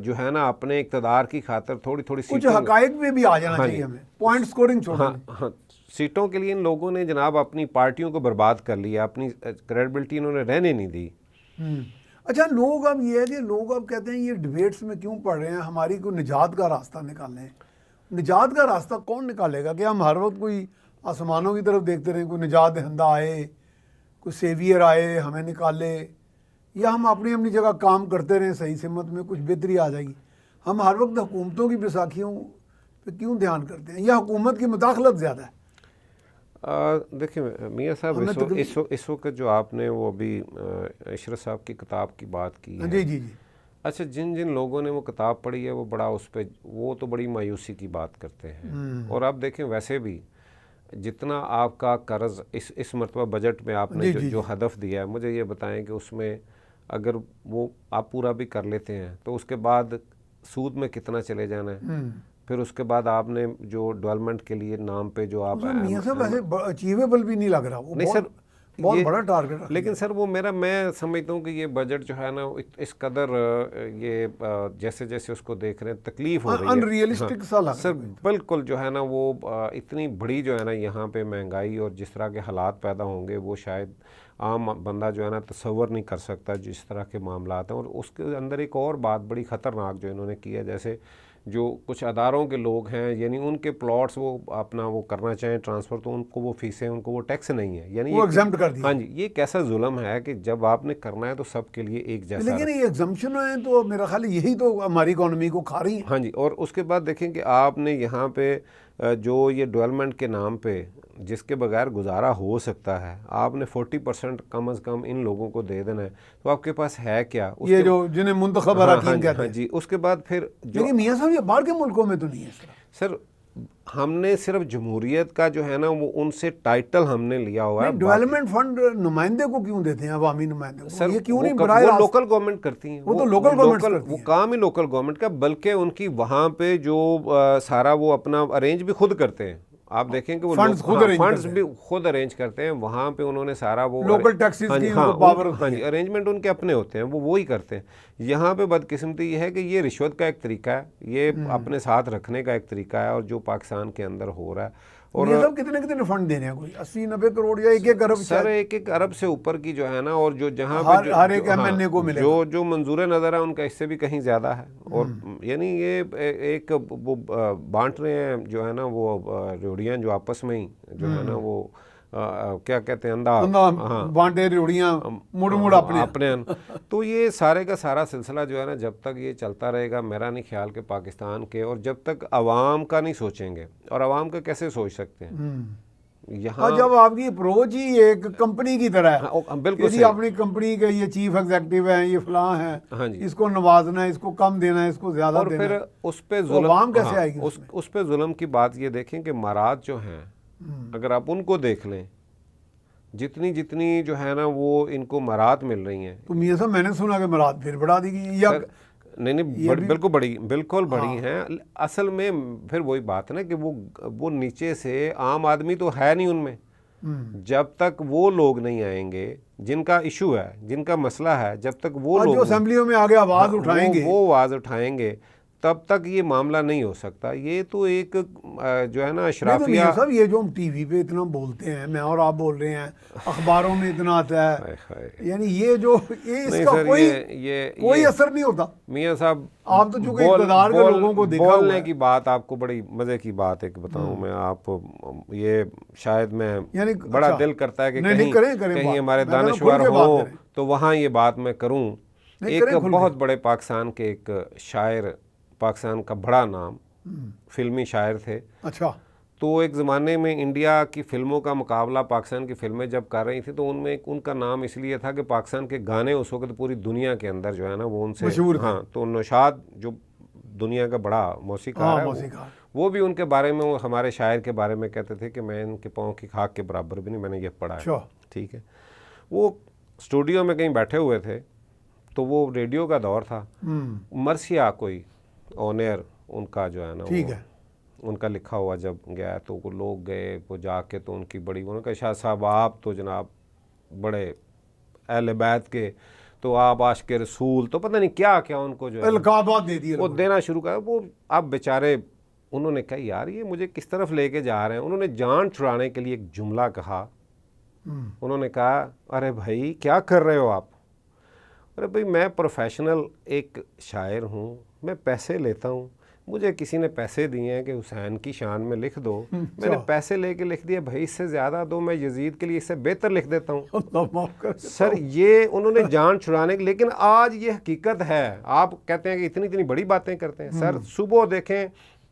جو ہے نا اپنے اقتدار کی خاطر تھوڑی کچھ حقائق میں بھی آ جانا چاہیے ہمیں، پوائنٹ سکورنگ چھوڑنا. ہاں سیٹوں کے لیے ان لوگوں نے جناب اپنی پارٹیوں کو برباد کر لیا، اپنی کریڈبلٹی انہوں نے رہنے نہیں دی. اچھا لوگ اب یہ ہے کہ لوگ اب کہتے ہیں یہ ڈیبیٹس میں کیوں پڑھ رہے ہیں، ہماری کوئی نجات کا راستہ نکالیں. نجات کا راستہ کون نکالے گا؟ کہ ہم ہر وقت کوئی آسمانوں کی طرف دیکھتے رہیں کوئی نجات دہندہ آئے، کوئی سیویئر آئے ہمیں نکالے، یا ہم اپنی جگہ کام کرتے رہیں صحیح سمت میں کچھ بہتری آ جائے گی؟ ہم ہر وقت حکومتوں کی بیساکھیوں پہ کیوں دھیان کرتے ہیں، یا حکومت کی مداخلت زیادہ ہے؟ دیکھیں میاں صاحب اس وقت جو آپ نے وہ ابھی عشرت صاحب کی کتاب کی بات کی ہے، جی اچھا جن لوگوں نے وہ کتاب پڑھی ہے وہ بڑا اس پہ وہ تو بڑی مایوسی کی بات کرتے ہیں. اور آپ دیکھیں ویسے بھی جتنا آپ کا قرض اس مرتبہ بجٹ میں آپ نے جو ہدف دیا ہے، مجھے یہ بتائیں کہ اس میں اگر وہ آپ پورا بھی کر لیتے ہیں تو اس کے بعد سود میں کتنا چلے جانا ہے، پھر اس کے بعد آپ نے جو ڈیولپمنٹ کے لیے نام پہ جو آپ میاں صاحب ایسے اچیویبل بھی نہیں لگ رہا، وہ نہیں سر بہت بڑا ٹارگٹ ہے. لیکن سر وہ میں سمجھتا ہوں کہ یہ بجٹ جو ہے نا اس قدر یہ جیسے اس کو دیکھ رہے ہیں تکلیف ہو رہی ہے، ان ریئلسٹک سا لگ سر بالکل جو ہے نا وہ اتنی بڑی جو ہے نا یہاں پہ مہنگائی اور جس طرح کے حالات پیدا ہوں گے وہ شاید عام بندہ جو ہے نا تصور نہیں کر سکتا جس طرح کے معاملات ہیں. اور اس کے اندر ایک اور بات بڑی خطرناک جو انہوں نے کی ہے، جیسے جو کچھ اداروں کے لوگ ہیں یعنی ان کے پلاٹس وہ اپنا وہ کرنا چاہیں ٹرانسفر تو ان کو وہ فیسیں ان کو وہ ٹیکس نہیں ہے، یعنی وہ ایگزمپٹ کر دیا. ہاں جی یہ کیسا ظلم ہے کہ جب آپ نے کرنا ہے تو سب کے لیے ایک جیسا. لیکن یہ ایگزمپشن ہے تو میرا خیال یہی تو ہماری اکانومی کو کھا رہی ہے. ہاں جی. اور اس کے بعد دیکھیں کہ آپ نے یہاں پہ جو یہ ڈیولپمنٹ کے نام پہ جس کے بغیر گزارا ہو سکتا ہے آپ نے 40% کم از کم ان لوگوں کو دے دینا ہے، تو آپ کے پاس ہے کیا؟ یہ جو جنہیں منتخب اراکین کہتے ہیں. جی اس کے بعد پھر لیکن میاں صاحب یہ باہر کے ملکوں میں تو نہیں ہے اس طرح. سر ہم نے صرف جمہوریت کا جو ہے نا وہ ان سے ٹائٹل ہم نے لیا ہوا ہے. ڈیولپمنٹ فنڈ نمائندے کو کیوں دیتے ہیں، عوامی نمائندے کو؟ سر یہ کیوں نہیں وہ براہ راست لوکل گورنمنٹ کرتی ہیں، وہ تو لوکل گورنمنٹ کرتی ہیں. وہ کام ہی لوکل گورنمنٹ کا، بلکہ ان کی وہاں پہ جو سارا وہ اپنا ارینج بھی خود کرتے ہیں. آپ دیکھیں کہ وہ فنڈز بھی خود ارینج کرتے ہیں، وہاں پہ انہوں نے سارا وہ لوکل ٹیکسز کی ان کو پاور ہوتی ہے. ہاں جی ارینجمنٹ ان کے اپنے ہوتے ہیں، وہ وہی کرتے ہیں. یہاں پہ بدقسمتی یہ ہے کہ یہ رشوت کا ایک طریقہ ہے، یہ اپنے ساتھ رکھنے کا ایک طریقہ ہے، اور جو پاکستان کے اندر ہو رہا ہے. اور یہ سب کتنے فنڈ دینے ہیں، کوئی 80-90 کروڑ یا 1-1 ارب؟ سر 1-1 ارب سے اوپر کی جو ہے نا، اور جو جہاں پہ ہر ایک ایم این اے کو ملے جو منظور نظر ہے ان کا اس سے بھی کہیں زیادہ ہے. اور یعنی یہ ایک وہ بانٹ رہے ہیں جو ہے نا وہ ریوڑیاں جو آپس میں ہی جو ہے نا وہ کیا کہتے ہیں بانٹے ریوڑیاں مڑ اپنے. تو یہ سارے کا سارا سلسلہ جو ہے نا جب تک یہ چلتا رہے گا میرا نہیں خیال کہ پاکستان کے، اور جب تک عوام کا نہیں سوچیں گے، اور عوام کا کیسے سوچ سکتے ہیں یہاں جب آپ کی اپروچ ہی ایک کمپنی کی طرح ہے. بالکل اپنی کمپنی کے یہ چیف ایگزیکٹو ہیں، یہ فلاں ہیں، اس کو نوازنا ہے، اس کو کم دینا ہے، اس کو زیادہ دینا ہے. اور پھر اس پہ ظلم عوام کیسے آئے گی؟ اس پہ ظلم کی بات یہ دیکھیں کہ مارات جو ہیں اگر آپ ان کو دیکھ لیں، جتنی جو ہے نا وہ ان کو مراد مل رہی ہیں. تو میاں صاحب میں نے سنا کہ مراد پھر بڑھا دی گئی یا نہیں بالکل بڑی ہیں. اصل میں پھر وہی بات ہے نا کہ وہ نیچے سے عام آدمی تو ہے نہیں ان میں. جب تک وہ لوگ نہیں آئیں گے جن کا ایشو ہے، جن کا مسئلہ ہے، جب تک وہ لوگ جو اسمبلیوں میں آگے آواز اٹھائیں گے، وہ آواز اٹھائیں گے، تب تک یہ معاملہ نہیں ہو سکتا. یہ تو ایک جو ہے نا اشرافیہ. صاحب یہ جو ہم ٹی وی پہ اتنا بولتے ہیں، میں اور آپ بول رہے ہیں، اخباروں میں اتنا آتا ہے، یعنی یہ جو اس کا کوئی اثر نہیں ہوتا. میاں صاحب آپ تو چونکہ اقتدار کے لوگوں کو دیکھا ہوا ہے. بولنے کی بات آپ کو بڑی مزے کی بات ہے کہ بتاؤں میں آپ، یہ شاید میں بڑا دل کرتا ہے کہ کہیں ہمارے دانشور ہوں تو وہاں یہ بات میں کروں. نہیں، ایک کریں کھل بہت بڑے پاکستان کے ایک شاعر، پاکستان کا بڑا نام فلمی شاعر تھے. اچھا. تو ایک زمانے میں انڈیا کی فلموں کا مقابلہ پاکستان کی فلمیں جب کر رہی تھیں تو ان میں ان کا نام اس لیے تھا کہ پاکستان کے گانے اس وقت پوری دنیا کے اندر جو ہے نا وہ ان سے مشہور تھے. ہاں، تو نوشاد جو دنیا کا بڑا موسیقار ہے موسیقار. وہ بھی ان کے بارے میں، وہ ہمارے شاعر کے بارے میں کہتے تھے کہ میں ان کے پاؤں کی خاک کے برابر بھی نہیں، میں نے یہ پڑھا ہے. ٹھیک ہے. وہ اسٹوڈیو میں کہیں بیٹھے ہوئے تھے تو وہ ریڈیو کا دور تھا. مرثیہ کوئی آن ایئر ان کا جو ہے نا ٹھیک ہے، ان کا لکھا ہوا جب گیا تو وہ لوگ گئے، وہ جا کے تو ان کی بڑی، انہوں نے کہا شاہ صاحب آپ تو جناب بڑے اہل بیت کے، تو آپ عاشق رسول، تو پتہ نہیں کیا کیا ان کو جو ہے القابات دے دیے وہ دینا شروع کر. وہ اب بیچارے انہوں نے کہا یار یہ مجھے کس طرف لے کے جا رہے ہیں. انہوں نے جان چھڑانے کے لیے ایک جملہ کہا. انہوں نے کہا ارے بھائی کیا کر رہے ہو آپ؟ ارے بھائی میں پروفیشنل ایک شاعر ہوں، میں پیسے لیتا ہوں، مجھے کسی نے پیسے دیے ہیں کہ حسین کی شان میں لکھ دو، میں نے پیسے لے کے لکھ دیے، بھائی اس سے زیادہ دو، میں یزید کے لیے اس سے بہتر لکھ دیتا ہوں. اللہ معاف کر. سر یہ انہوں نے جان چھڑانے کی، لیکن آج یہ حقیقت ہے. آپ کہتے ہیں کہ اتنی اتنی بڑی باتیں کرتے ہیں. سر صبح دیکھیں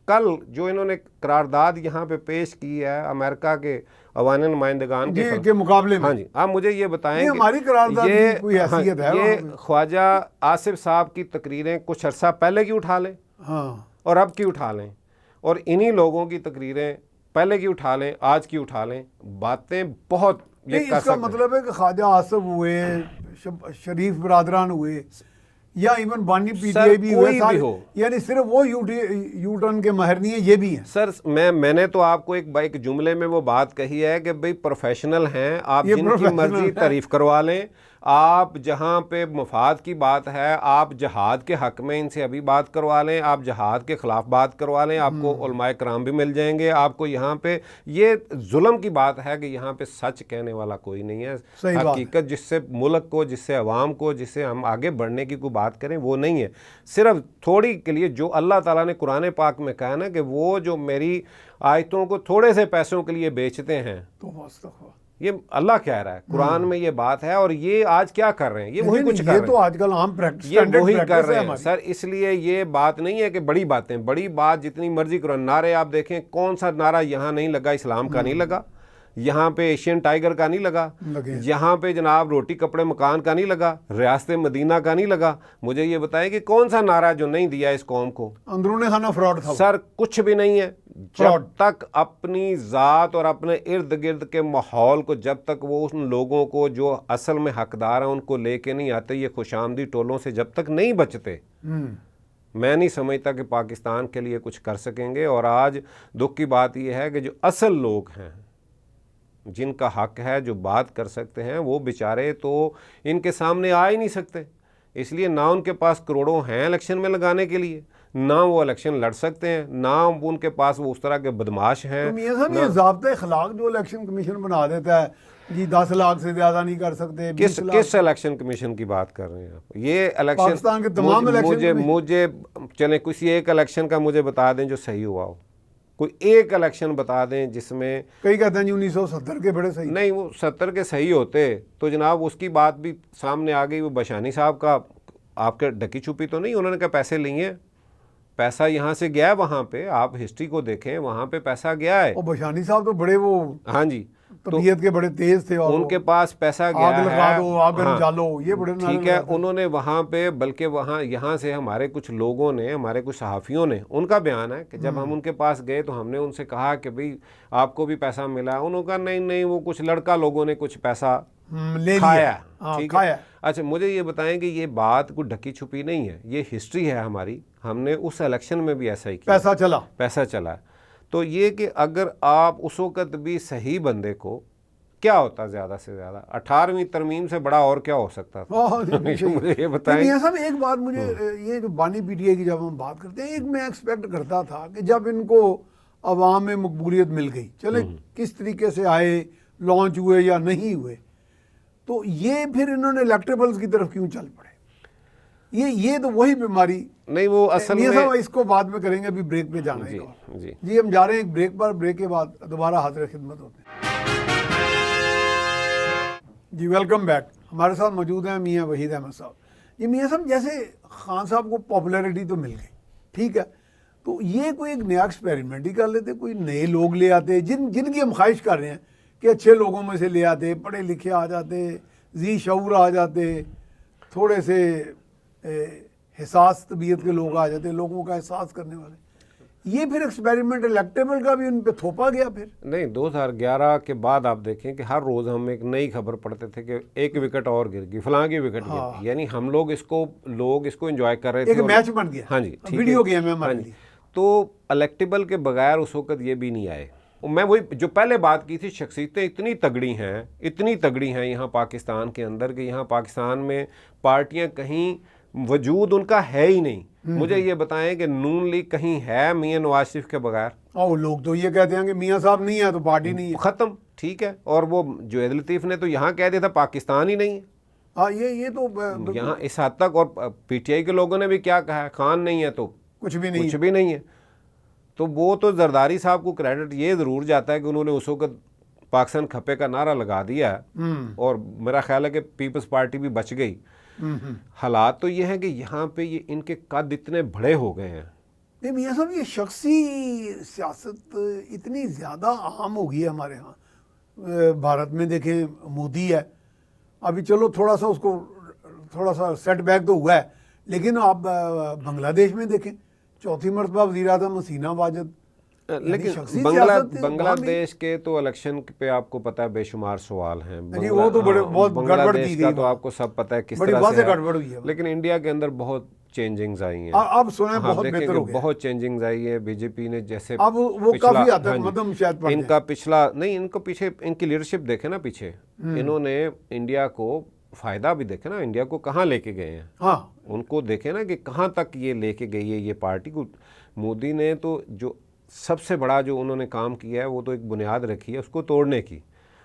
کل جو انہوں نے قرارداد یہاں پہ پیش کی ہے امریکہ کے عوام نمائندگان کے مقابلے میں. ہاں جی، آپ مجھے یہ بتائیں ہماری قرارداد کی کوئی حیثیت ہے؟ یہ خواجہ آصف صاحب کی تقریریں کچھ عرصہ پہلے کی اٹھا لیں اور اب کی اٹھا لیں، اور انہی لوگوں کی تقریریں پہلے کی اٹھا لیں، آج کی اٹھا لیں، باتیں بہت یہ کر اس کا سکتے ہیں. مطلب ہے کہ خواجہ آصف ہوئے، شریف برادران ہوئے، یا ایون بانی پی ٹی آئی بھی ہوئے، یعنی صرف وہ یو ٹرن کے ماہر نہیں ہیں، یہ بھی ہیں. سر میں نے تو آپ کو ایک جملے میں وہ بات کہی ہے کہ بھئی پروفیشنل ہیں آپ، جن کی مرضی تعریف کروا لیں. آپ جہاں پہ مفاد کی بات ہے آپ جہاد کے حق میں ان سے ابھی بات کروا لیں، آپ جہاد کے خلاف بات کروا لیں، آپ کو علماء کرام بھی مل جائیں گے. آپ کو یہاں پہ یہ ظلم کی بات ہے کہ یہاں پہ سچ کہنے والا کوئی نہیں ہے. حقیقت جس سے ملک کو، جس سے عوام کو، جس سے ہم آگے بڑھنے کی کوئی بات کریں وہ نہیں ہے. صرف تھوڑی کے لیے جو اللہ تعالیٰ نے قرآن پاک میں کہا نا کہ وہ جو میری آیتوں کو تھوڑے سے پیسوں کے لیے بیچتے ہیں، یہ اللہ کہہ رہا ہے قرآن میں یہ بات ہے. اور یہ آج کیا کر رہے ہیں؟ یہ وہی کچھ کر رہے ہیں. یہ تو آج کل عام پریکٹس، یہ وہی کر رہے ہیں سر. اس لیے یہ بات نہیں ہے کہ بڑی باتیں، بڑی بات جتنی مرضی کرو. نعرے آپ دیکھیں کون سا نعرہ یہاں نہیں لگا، اسلام کا نہیں لگا، یہاں پہ ایشین ٹائیگر کا نہیں لگا، یہاں پہ جناب روٹی کپڑے مکان کا نہیں لگا، ریاست مدینہ کا نہیں لگا. مجھے یہ بتائیں کہ کون سا نعرہ جو نہیں دیا اس قوم کو؟ اندرون خانہ فراڈ تھا سر. کچھ بھی نہیں ہے. جب تک اپنی ذات اور اپنے ارد گرد کے ماحول کو، جب تک وہ ان لوگوں کو جو اصل میں حقدار ہیں ان کو لے کے نہیں آتے، یہ خوش آمدی ٹولوں سے جب تک نہیں بچتے، میں نہیں سمجھتا کہ پاکستان کے لیے کچھ کر سکیں گے. اور آج دکھ کی بات یہ ہے کہ جو اصل لوگ ہیں، جن کا حق ہے، جو بات کر سکتے ہیں، وہ بیچارے تو ان کے سامنے آ ہی نہیں سکتے. اس لیے نہ ان کے پاس کروڑوں ہیں الیکشن میں لگانے کے لیے، نہ وہ الیکشن لڑ سکتے ہیں، نہ ان کے پاس وہ اس طرح کے بدماش ہیں. میاں صاحب یہ ضابطۂ اخلاق جو الیکشن کمیشن بنا دیتا ہے جی 10 لاکھ سے زیادہ نہیں کر سکتے. کس الیکشن کمیشن کی بات کر رہے ہیں آپ؟ یہ الیکشن پاکستان کے تمام الیکشن، مجھے چلیں کسی ایک الیکشن کا مجھے بتا دیں جو صحیح ہوا ہو. کوئی ایک الیکشن بتا دیں جس میں، کئی کہتے ہیں 1970 کے بڑے صحیح. نہیں، وہ 70 کے صحیح ہوتے تو جناب اس کی بات بھی سامنے آ گئی. وہ بشانی صاحب کا آپ کے ڈکی چھپی تو نہیں، انہوں نے کہا پیسے لیے، پیسہ یہاں سے گیا ہے. وہاں پہ آپ ہسٹری کو دیکھیں، وہاں پہ پیسہ گیا ہے. اور بشانی صاحب تو بڑے وہ ہاں جی طبیعت کے بڑے تیز تھے، اور ان کے پاس پیسہ گیا آگ لگا ہے. دو، آگ جالو، یہ بڑے ٹھیک ہے. انہوں نے وہاں پہ، بلکہ وہاں یہاں سے ہمارے کچھ لوگوں نے، ہمارے کچھ صحافیوں نے، ان کا بیان ہے کہ جب ہم ان کے پاس گئے تو ہم نے ان سے کہا کہ بھئی آپ کو بھی پیسہ ملا. انہوں نے کہا نہیں وہ کچھ لڑکا لوگوں نے کچھ پیسہ کھایا. ٹھیک ہے. اچھا مجھے یہ بتائیں کہ یہ بات کوئی ڈھکی چھپی نہیں ہے، یہ ہسٹری ہے ہماری. ہم نے اس الیکشن میں بھی ایسا ہی کیا، پیسہ چلا. تو یہ کہ اگر آپ اس وقت بھی صحیح بندے کو، کیا ہوتا زیادہ سے زیادہ 18ویں ترمیم سے بڑا اور کیا ہو سکتا تھا؟ مجھے یہ بتائیں. میاں صاحب ایک بات مجھے، یہ جو بانی پی ٹی آئی کی جب ہم بات کرتے ہیں، ایک میں ایکسپیکٹ کرتا تھا کہ جب ان کو عوام میں مقبولیت مل گئی، چلے کس طریقے سے آئے، لانچ ہوئے یا نہیں ہوئے، تو یہ پھر انہوں نے الیکٹیبلز کی طرف کیوں چل پڑے؟ یہ تو وہی بیماری نہیں، وہ اصل میں اس کو بعد میں کریں گے، ابھی بریک پہ جانا ہے. جی ہم جا رہے ہیں ایک بریک پر، بریک کے بعد دوبارہ حاضر خدمت ہوتے ہیں. جی ویلکم بیک. ہمارے ساتھ موجود ہیں میاں وحید احمد صاحب. یہ میاں صاحب جیسے خان صاحب کو پاپولیرٹی تو مل گئی، ٹھیک ہے، تو یہ کوئی ایک نیا ایکسپیریمنٹ ہی کر لیتے، کوئی نئے لوگ لے آتے جن کی ہم خواہش کر رہے ہیں کہ اچھے لوگوں میں سے لے آتے، پڑھے لکھے آ جاتے، ذی شعور آ جاتے، تھوڑے سے حساس طبیعت کے لوگ آ جاتے، لوگوں کا احساس کرنے والے. یہ پھر ایکسپیریمنٹ الیکٹیبل کا بھی ان پہ تھوپا گیا پھر. نہیں، 2011 کے بعد آپ دیکھیں کہ ہر روز ہم ایک نئی خبر پڑھتے تھے کہ ایک وکٹ اور گر گئی، فلاں کی وکٹ گر گئی. یعنی ہم لوگ اس کو انجوائے کر رہے تھے، ایک میچ بن گیا. ہاں جی، ویڈیو گیم ہے ہمارے لیے. تو الیکٹیبل کے بغیر اس وقت یہ بھی نہیں آئے. میں وہی جو پہلے بات کی تھی، شخصیتیں اتنی تگڑی ہیں یہاں پاکستان کے اندر کہ یہاں پاکستان میں پارٹیاں کہیں وجود ان کا ہے ہی نہیں. مجھے یہ بتائیں کہ نون لیگ کہیں ہے میاں نواز شریف کے بغیر؟ اور لوگ تو یہ کہتے ہیں کہ میاں صاحب نہیں ہے تو پارٹی نہیں ہے. ختم، ٹھیک ہے. اور وہ جوید لطیف نے تو یہاں کہہ دیا تھا پاکستان ہی نہیں ہے. ہاں یہ تو یہاں اس حد تک. اور پی ٹی آئی کے لوگوں نے بھی کیا کہا ہے، خان نہیں ہے تو کچھ بھی نہیں ہے. تو وہ تو زرداری صاحب کو کریڈٹ یہ ضرور جاتا ہے کہ انہوں نے اس وقت پاکستان کھپے کا نعرہ لگا دیا ہے، اور میرا خیال ہے کہ پیپلز پارٹی بھی بچ گئی. حالات تو یہ ہیں کہ یہاں پہ یہ ان کے قد اتنے بڑے ہو گئے ہیں. نہیں میاں صاحب، یہ شخصی سیاست اتنی زیادہ عام ہو گئی ہے ہمارے ہاں. بھارت میں دیکھیں مودی ہے، ابھی چلو تھوڑا سا اس کو تھوڑا سا سیٹ بیک تو ہوا ہے، لیکن آپ بنگلہ دیش میں دیکھیں چوتھی مرتبہ وزیر اعظم حسینہ واجد. لیکن بنگلہ دیش کے تو الیکشن پہ آپ کو پتہ ہے بے شمار سوال ہیں. وہ تو بہت بنگلہ دیش کا تو آپ کو سب پتہ ہے کس طرح سے گڑبڑ ہوئی ہے. لیکن انڈیا کے اندر بہت چینجنگز آئی ہیں. اب سنیں بہت بہتر ہو گیا، بہت چینجنگز آئی ہے. بی جے پی نے جیسے اب وہ کافی حد تک مدم شاید پڑ ان کا پچھلا نہیں، ان کو پیچھے ان کی لیڈرشپ دیکھیں نا، پیچھے انہوں نے انڈیا کو فائدہ بھی دیکھے نا، انڈیا کو کہاں لے کے گئے ہیں. ہاں ان کو دیکھیں نا کہ کہاں تک یہ لے کے گئی ہے یہ پارٹی کو. مودی نے تو جو سب سے بڑا جو انہوں نے کام کیا ہے وہ تو ایک بنیاد رکھی ہے اس کو توڑنے کی.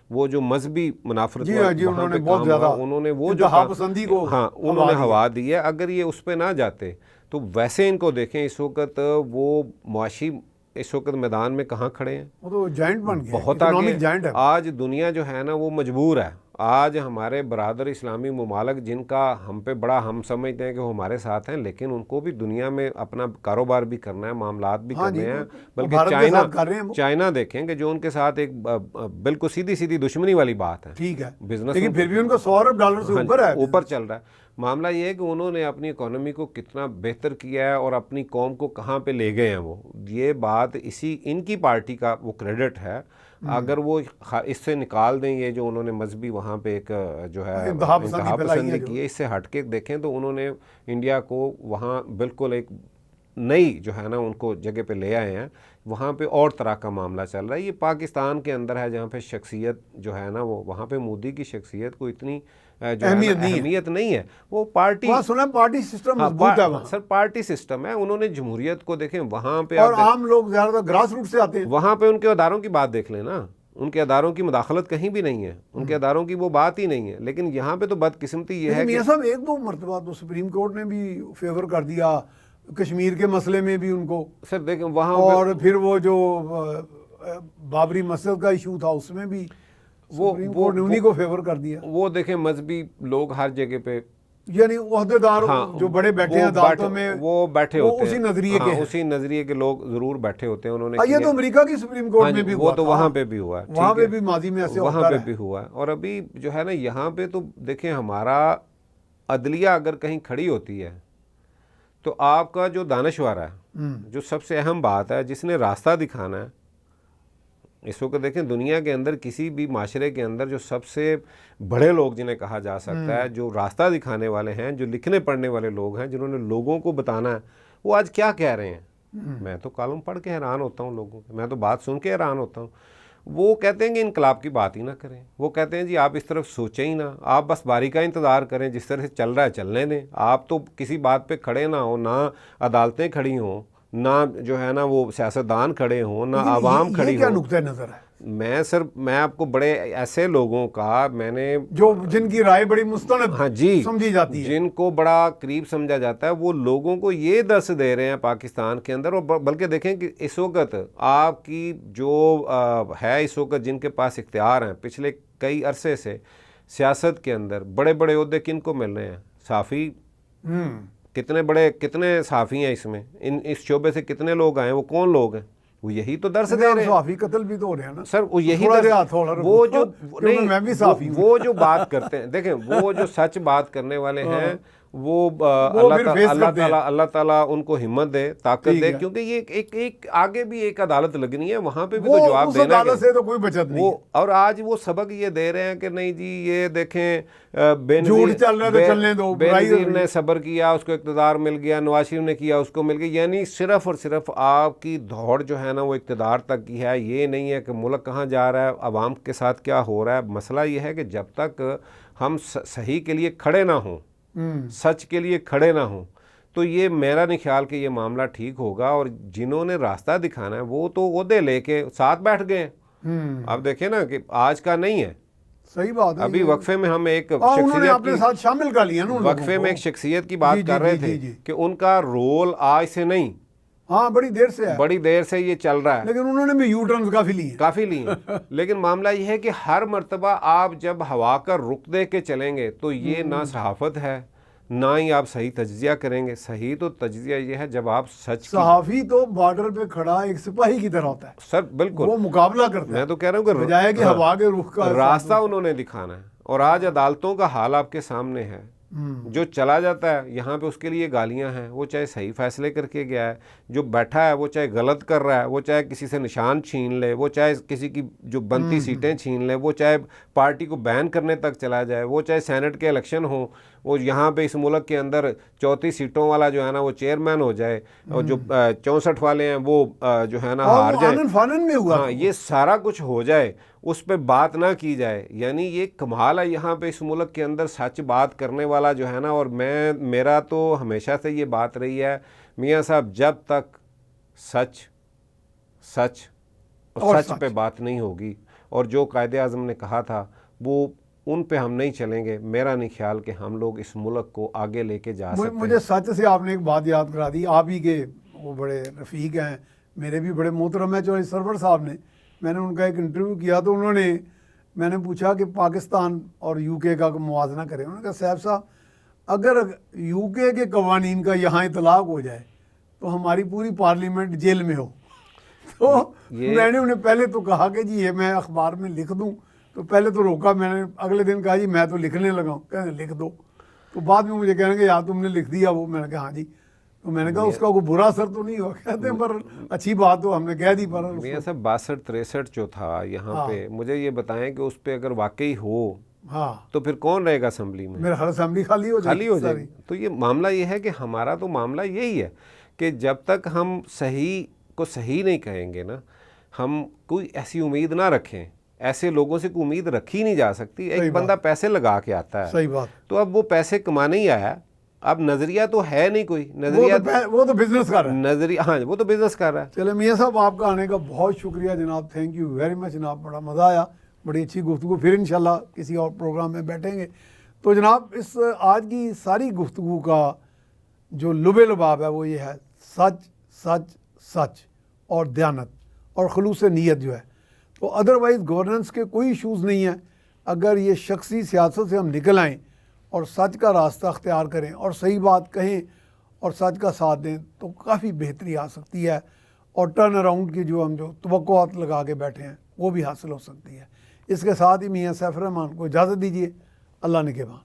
وہ جو مذہبی منافرت انہوں نے بہت زیادہ انہوں نے وہ جو پسندی کو انہوں نے ہوا دی ہے. اگر یہ اس پہ نہ جاتے تو ویسے ان کو دیکھیں اس وقت وہ معاشی اس وقت میدان میں کہاں کھڑے ہیں. وہ تو جائنٹ بن گئے، بہت آگے. آج دنیا جو ہے نا وہ مجبور ہے. آج ہمارے برادر اسلامی ممالک جن کا ہم پہ بڑا ہم سمجھتے ہیں کہ وہ ہمارے ساتھ ہیں، لیکن ان کو بھی دنیا میں اپنا کاروبار بھی کرنا ہے، معاملات بھی کرنے ہیں. بلکہ چائنا دیکھیں کہ جو ان کے ساتھ ایک بالکل سیدھی دشمنی والی بات ہے، ٹھیک ہے، بزنس، لیکن پھر بھی ان کا $100 ارب سے اوپر چل رہا ہے. معاملہ یہ ہے کہ انہوں نے اپنی اکانومی کو کتنا بہتر کیا ہے اور اپنی قوم کو کہاں پہ لے گئے ہیں. وہ یہ بات ان کی پارٹی کا وہ کریڈٹ ہے. اگر وہ اس سے نکال دیں یہ جو انہوں نے مذہبی وہاں پہ ایک جو ہے انتہا پسندی کی ہے، اس سے ہٹ کے دیکھیں تو انہوں نے انڈیا کو وہاں بالکل ایک نئی جو ہے نا ان کو جگہ پہ لے آئے ہیں. وہاں پہ اور طرح کا معاملہ چل رہا ہے. یہ پاکستان کے اندر ہے جہاں پہ شخصیت جو ہے نا وہ وہاں پہ مودی کی شخصیت کو اتنی اہمیت نہیں ہے. وہ پارٹی سسٹم مضبوط ہے وہاں. سر پارٹی سسٹم ہے. انہوں نے جمہوریت کو دیکھیں وہاں پہ، اور عام لوگ زیادہ گراس روٹ سے آتے ہیں. وہاں پہ ان کے اداروں کی بات دیکھ لیں نا، ان کے اداروں کی مداخلت کہیں بھی نہیں ہے، ان کے اداروں کی وہ بات ہی نہیں ہے. لیکن یہاں پہ تو بدقسمتی یہ ہے کہ میاں صاحب ایک دو مرتبہ تو سپریم کورٹ نے بھی فیور کر دیا کشمیر کے مسئلے میں بھی ان کو. سر دیکھیں وہاں، اور پھر وہ جو بابری مسجد کا ایشو تھا اس میں بھی سپریم کورٹ نے انہی کو فیور کر دیا. وہ دیکھیں مذہبی لوگ ہر جگہ پہ، یعنی عہدیدار جو بڑے بیٹھے ہیں عدالتوں میں، وہ بیٹھے ہوتے ہیں اسی نظریے کے، اسی نظریے کے لوگ ضرور بیٹھے ہوتے ہیں. انہوں نے یہ تو امریکہ کی سپریم کورٹ میں بھی ہوا، وہ تو وہاں پہ بھی ہوا ہے، وہاں پہ بھی ماضی میں ایسے وہاں پہ بھی ہوا ہے. اور ابھی جو ہے نا یہاں پہ تو دیکھیں ہمارا عدلیہ اگر کہیں کھڑی ہوتی ہے تو آپ کا جو دانشور ہے، جو سب سے اہم بات ہے، جس نے راستہ دکھانا ہے، اس وقت دیکھیں دنیا کے اندر کسی بھی معاشرے کے اندر جو سب سے بڑے لوگ جنہیں کہا جا سکتا ہے، جو راستہ دکھانے والے ہیں، جو لکھنے پڑھنے والے لوگ ہیں، جنہوں نے لوگوں کو بتانا ہے، وہ آج کیا کہہ رہے ہیں. میں تو کالم پڑھ کے حیران ہوتا ہوں لوگوں کے، میں تو بات سن کے حیران ہوتا ہوں. وہ کہتے ہیں کہ انقلاب کی بات ہی نہ کریں. وہ کہتے ہیں جی آپ اس طرف سوچیں ہی نہ، آپ بس باری کا انتظار کریں، جس طرح سے چل رہا ہے چلنے دیں. آپ تو کسی بات پہ کھڑے نہ ہوں، نہ عدالتیں کھڑی ہوں، نہ جو ہے نا وہ سیاستدان کھڑے ہوں، نہ عوام کھڑی ہو. یہ کیا نقطہ نظر ہے؟ میں آپ کو بڑے ایسے لوگوں کا میں نے جن کی رائے بڑی مستند سمجھی جاتی ہے، جن کو بڑا قریب سمجھا جاتا ہے، وہ لوگوں کو یہ دس دے رہے ہیں پاکستان کے اندر. اور بلکہ دیکھیں کہ اس وقت آپ کی جو ہے اس وقت جن کے پاس اختیار ہیں، پچھلے کئی عرصے سے سیاست کے اندر بڑے بڑے عہدے کن کو مل رہے ہیں؟ صافی کتنے صحافی ہیں اس میں، اس شعبے سے کتنے لوگ آئے ہیں، وہ کون لوگ ہیں؟ وہ یہی تو درس دے رہے ہیں. صحافی قتل بھی تو ہو رہے ہیں نا سر، وہ یہی وہ جو نہیں وہ جو بات کرتے ہیں، دیکھیں وہ جو سچ بات کرنے والے ہیں وہ اللہ تعالیٰ ان کو ہمت دے، طاقت دے، کیونکہ یہ ایک آگے بھی ایک عدالت لگنی ہے، وہاں پہ بھی تو جواب دینا ہے. عدالت سے تو کوئی بچت نہیں. اور آج وہ سبق یہ دے رہے ہیں کہ نہیں جی یہ دیکھیں بینظیر نے صبر کیا، اس کو اقتدار مل گیا، نواز شریف نے کیا، اس کو مل گیا. یعنی صرف اور صرف آپ کی دوڑ جو ہے نا وہ اقتدار تک کی ہے، یہ نہیں ہے کہ ملک کہاں جا رہا ہے، عوام کے ساتھ کیا ہو رہا ہے. مسئلہ یہ ہے کہ جب تک ہم صحیح کے لیے کھڑے نہ ہوں، سچ کے لیے کھڑے نہ ہوں، تو یہ میرا نہیں خیال کہ یہ معاملہ ٹھیک ہوگا. اور جنہوں نے راستہ دکھانا ہے وہ تو عہدے لے کے ساتھ بیٹھ گئے ہیں. آپ دیکھیں نا کہ آج کا نہیں ہے. صحیح بات ہے. ابھی وقفے میں ہم ایک شخصیت کی بات کر رہے تھے کہ ان کا رول آج سے نہیں، ہاں بڑی دیر سے یہ چل رہا ہے، لیکن انہوں نے بھی یو ٹرنز کافی لیے. لیکن معاملہ یہ ہے کہ ہر مرتبہ آپ جب ہوا کا رخ دے کے چلیں گے تو یہ نہ صحافت ہے، نہ ہی آپ صحیح تجزیہ کریں گے. صحیح تو تجزیہ یہ ہے جب آپ سچ. صحافی تو بارڈر پہ کھڑا ایک سپاہی کی طرح ہوتا ہے سر، بالکل وہ مقابلہ کرتا ہے. میں تو کہہ رہا ہوں کہ بجائے کہ ہوا کے رخ کا راستہ انہوں نے دکھانا ہے. اور آج عدالتوں کا حال آپ کے سامنے ہے. جو چلا جاتا ہے یہاں پہ اس کے لیے گالیاں ہیں، وہ چاہے صحیح فیصلے کر کے گیا ہے، جو بیٹھا ہے وہ چاہے غلط کر رہا ہے، وہ چاہے کسی سے نشان چھین لے، وہ چاہے کسی کی جو بنتی سیٹیں چھین لے، وہ چاہے پارٹی کو بین کرنے تک چلا جائے، وہ چاہے سینٹ کے الیکشن ہوں، وہ یہاں پہ اس ملک کے اندر 34 سیٹوں والا جو ہے نا وہ چیئرمین ہو جائے، اور جو 64 والے ہیں وہ جو ہے نا ہار جائے. ہاں، یہ سارا کچھ ہو جائے، اس پہ بات نہ کی جائے. یعنی یہ کمال ہے یہاں پہ اس ملک کے اندر سچ بات کرنے والا جو ہے نا. اور میرا تو ہمیشہ سے یہ بات رہی ہے میاں صاحب، جب تک سچ پہ بات نہیں ہوگی اور جو قائد اعظم نے کہا تھا وہ ان پہ ہم نہیں چلیں گے، میرا نہیں خیال کہ ہم لوگ اس ملک کو آگے لے کے جا سکتے ہیں. مجھے سچ سے آپ نے ایک بات یاد کرا دی. آپ ہی کے وہ بڑے رفیق ہیں، میرے بھی بڑے محترم ہیں چوہدری سرور صاحب نے. میں نے ان کا ایک انٹرویو کیا تو میں نے پوچھا کہ پاکستان اور یو کے کا موازنہ کریں. انہوں نے کہا صاحب صاحب اگر یو کے قوانین کا یہاں اطلاق ہو جائے تو ہماری پوری پارلیمنٹ جیل میں ہو. تو میں نے انہیں پہلے تو کہا کہ جی یہ میں اخبار میں لکھ دوں، تو پہلے تو روکا. میں نے اگلے دن کہا جی میں تو لکھنے لگا ہوں. کہنے لکھ دو. تو بعد میں مجھے کہنے کہ یار تم نے لکھ دیا وہ. میں نے کہا ہاں جی. تو میں نے کہا اس کا کوئی برا اثر تو نہیں ہوا. کہتے ہیں پر اچھی بات تو ہم نے کہہ دی. پر میاں صاحب 62-63 جو تھا یہاں پہ، مجھے یہ بتائیں کہ اس پہ اگر واقعی ہو تو پھر کون رہے گا اسمبلی میں؟ میرا ہر اسمبلی خالی ہو جائے. تو یہ معاملہ یہ ہے کہ ہمارا تو معاملہ یہی ہے کہ جب تک ہم صحیح کو صحیح نہیں کہیں گے نا، ہم کوئی ایسی امید نہ رکھیں. ایسے لوگوں سے کوئی امید رکھی نہیں جا سکتی. ایک بندہ پیسے لگا کے آتا ہے، صحیح بات، تو اب وہ پیسے کمانے ہی آیا. اب نظریہ تو ہے نہیں کوئی نظریہ، وہ تو بزنس کر رہا ہے. نظریہ ہاں وہ تو بزنس کر رہا ہے. چلے میاں صاحب آپ کا آنے کا بہت شکریہ جناب. تھینک یو ویری مچ جناب. بڑا مزہ آیا، بڑی اچھی گفتگو. پھر انشاءاللہ کسی اور پروگرام میں بیٹھیں گے. تو جناب اس آج کی ساری گفتگو کا جو لب لباب ہے وہ یہ ہے سچ سچ سچ اور دیانت اور خلوص نیت جو ہے. تو ادروائز گورننس کے کوئی ایشوز نہیں ہیں. اگر یہ شخصی سیاست سے ہم نکل آئیں اور سچ کا راستہ اختیار کریں اور صحیح بات کہیں اور سچ کا ساتھ دیں تو کافی بہتری آ سکتی ہے. اور ٹرن اراؤنڈ کی جو ہم توقعات لگا کے بیٹھے ہیں وہ بھی حاصل ہو سکتی ہے. اس کے ساتھ ہی میاں سیف الرحمان کو اجازت دیجیے. اللہ نگہبان.